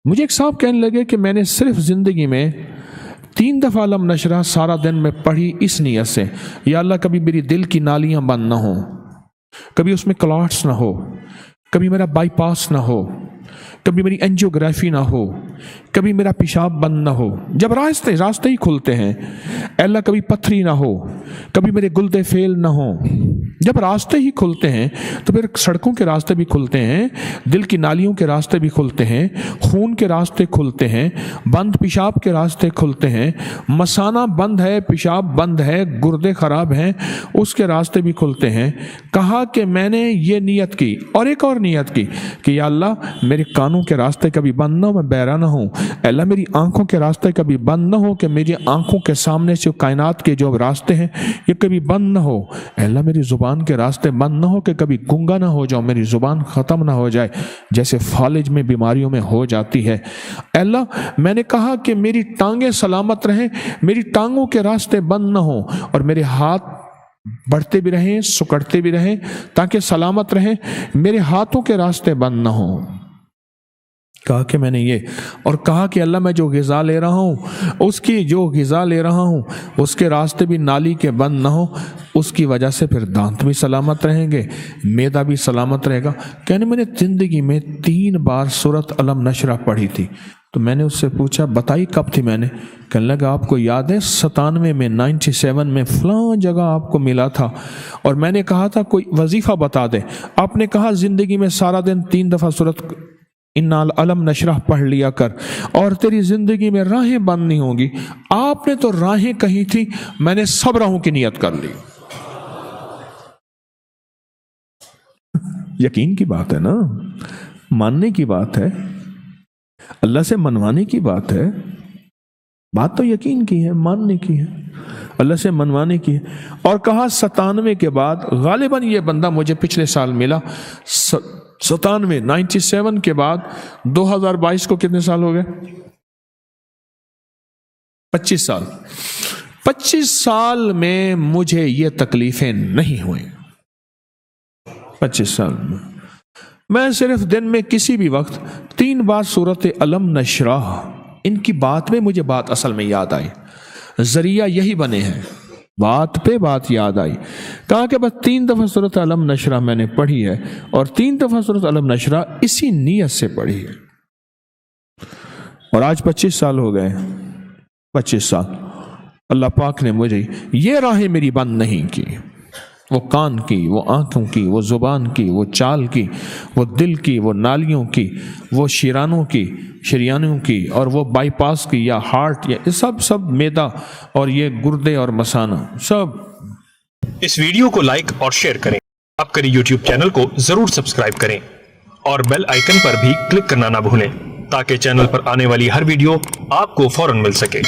مجھے ایک صاحب کہنے لگے کہ میں نے صرف زندگی میں 3 دفعہ علم نشرہ سارا دن میں پڑھی اس نیت سے، یا اللہ کبھی میری دل کی نالیاں بند نہ ہوں، کبھی اس میں کلاٹس نہ ہو، کبھی میرا بائی پاس نہ ہو، کبھی میری انجیوگرافی نہ ہو، کبھی میرا پیشاب بند نہ ہو، جب راستے ہی کھلتے ہیں، اے اللہ کبھی پتھری نہ ہو، کبھی میرے گلدے فیل نہ ہوں۔ جب راستے ہی کھلتے ہیں تو پھر سڑکوں کے راستے بھی کھلتے ہیں، دل کی نالیوں کے راستے بھی کھلتے ہیں، خون کے راستے کھلتے ہیں، بند پیشاب کے راستے کھلتے ہیں، مثانہ بند ہے، پیشاب بند ہے، گردے خراب ہیں، اس کے راستے بھی کھلتے ہیں۔ کہا کہ میں نے یہ نیت کی اور ایک اور نیت کی کہ یا اللہ میرے کانوں کے راستے کبھی بند نہ ہو، میں بہرا نہ ہوں، اے اللہ میری آنکھوں کے راستے کبھی بند نہ ہو کہ میری آنکھوں کے سامنے سے کائنات کے جو راستے ہیں یہ کبھی بند نہ ہو، اے اللہ میری زبان کے راستے بند نہ ہو کہ کبھی گنگا نہ ہو جاؤں، میری زبان ختم نہ ہو جائے جیسے فالج میں بیماریوں میں ہو جاتی ہے۔ اے اللہ میں نے کہا کہ میری ٹانگیں سلامت رہیں، میری ٹانگوں کے راستے بند نہ ہوں، اور میرے ہاتھ بڑھتے بھی رہیں سکڑتے بھی رہیں تاکہ سلامت رہیں، میرے ہاتھوں کے راستے بند نہ ہوں۔ کہا کہ میں نے یہ، اور کہا کہ اللہ میں جو غذا لے رہا ہوں اس کے راستے بھی نالی کے بند نہ ہو، اس کی وجہ سے پھر دانت بھی سلامت رہیں گے، معدہ بھی سلامت رہے گا۔ کہنے میں نے زندگی میں 3 بار سورۃ علم نشرہ پڑھی تھی۔ تو میں نے اس سے پوچھا بتائی کب تھی؟ میں نے کہنے لگا آپ کو یاد ہے 97 میں 97 میں فلاں جگہ آپ کو ملا تھا، اور میں نے کہا تھا کوئی وظیفہ بتا دے، آپ نے کہا زندگی میں سارا دن 3 دفعہ سورۃ علم نشرہ پڑھ لیا کر اور تیری زندگی میں راہیں بند نہیں ہوں گی۔ آپ نے تو راہیں کہی تھی، میں نے سب راہوں کی نیت کر لی۔ یقین کی بات ہے نا، ماننے کی بات ہے، اللہ سے منوانے کی بات ہے، بات تو یقین کی ہے، ماننے کی ہے، اللہ سے منوانے کی ہے۔ اور کہا 97 کے بعد غالباً یہ بندہ مجھے پچھلے سال ملا، 97 کے بعد 2022 کو کتنے سال ہو گئے؟ 25 سال۔ 25 سال میں مجھے یہ تکلیفیں نہیں ہوئیں۔ 25 سال میں صرف دن میں کسی بھی وقت 3 بار سورۃ علم نشرہ، ان کی بات میں مجھے بات اصل میں یاد آئی، ذریعہ یہی بنے ہیں، بات پہ بات یاد آئی۔ کہا کہ بس 3 دفعہ سورۃ علم نشرہ میں نے پڑھی ہے، اور 3 دفعہ سورۃ علم نشرہ اسی نیت سے پڑھی ہے، اور آج 25 سال ہو گئے۔ 25 سال اللہ پاک نے مجھے یہ راہیں میری بند نہیں کی، وہ کان کی، وہ آنکھوں کی، وہ زبان کی، وہ چال کی، وہ دل کی، وہ نالیوں کی، وہ شریانوں کی، اور وہ بائی پاس کی یا ہارٹ، یا سب معدہ اور یہ گردے اور مثانہ سب۔ اس ویڈیو کو لائک اور شیئر کریں، آپ کریں یوٹیوب چینل کو ضرور سبسکرائب کریں، اور بیل آئیکن پر بھی کلک کرنا نہ بھولیں تاکہ چینل پر آنے والی ہر ویڈیو آپ کو فوراً مل سکے۔